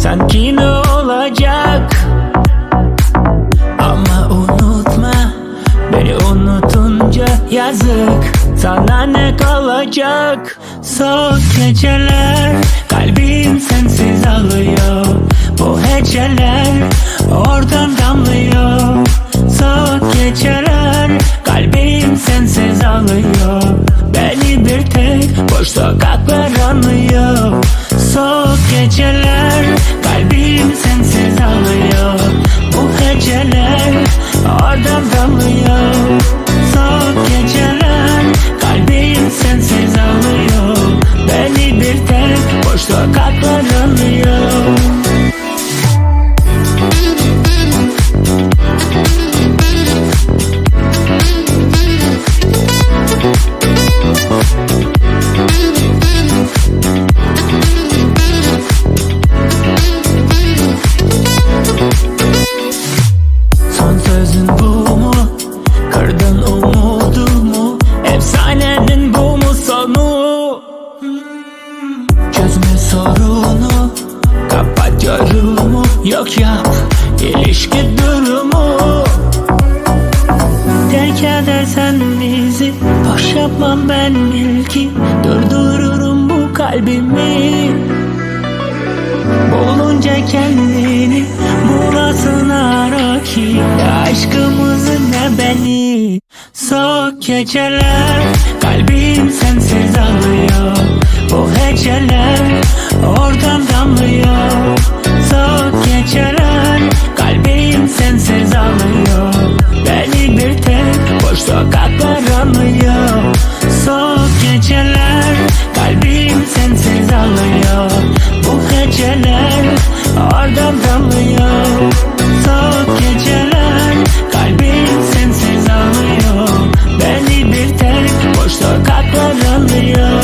sanki ne olacak? Ama unutma, beni unutunca yazık, sana ne kalacak? Soğuk geceler, kalbim sensiz ağlıyor. Bu heceler oradan damlıyor. Soğuk geceler, kalbim sensiz ağlıyor. Beni bir tek boş sokaklar anlıyor. Soğuk geceler, kalbim sensiz ağlıyor. Bu heceler oradan damlıyor. Soğuk geceler, kalbim sensiz ağlıyor. Beni bir tek boş sokaklar anlıyor. Son sözün bu mu? Kırdın umudumu. Efsanenin bu mu sonu? Çözme sorunu, kapat yorumu. Yok yap ilişki durumu. Terk edersen bizi, boş yapmam ben ilki. Durdururum bu kalbimi. Bulunca kendini burasın ara ki aşkımızı ne beni. Soğuk geceler, kalbim sensiz ağlıyor. Bu heceler oradan damlıyor. Soğuk geceler, kalbim sensiz ağlıyor. Beni bir tek boş sokaklar anlıyor. Soğuk geceler, kalbim sensiz ağlıyor. Bu heceler oradan damlıyor. Soğuk geceler, kalbim sensiz ağlıyor. Beni bir tek boş sokaklar anlıyor.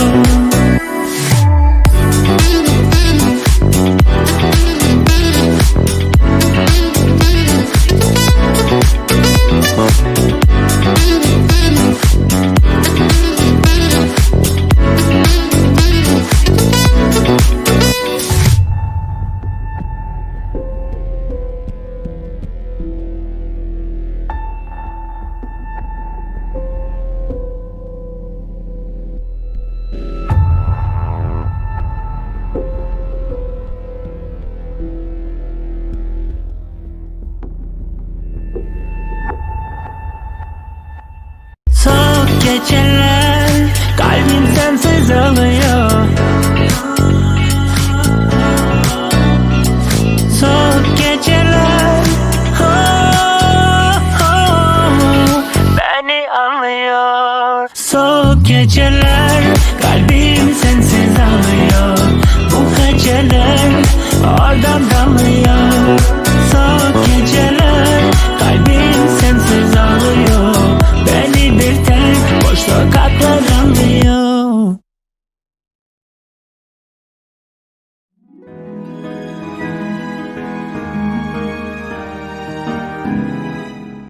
Soğuk geceler, kalbim sensiz ağlıyor. Soğuk geceler, oh, oh, beni anlıyor. Soğuk geceler, kalbim sensiz ağlıyor. Bu heceler oradan damlıyor.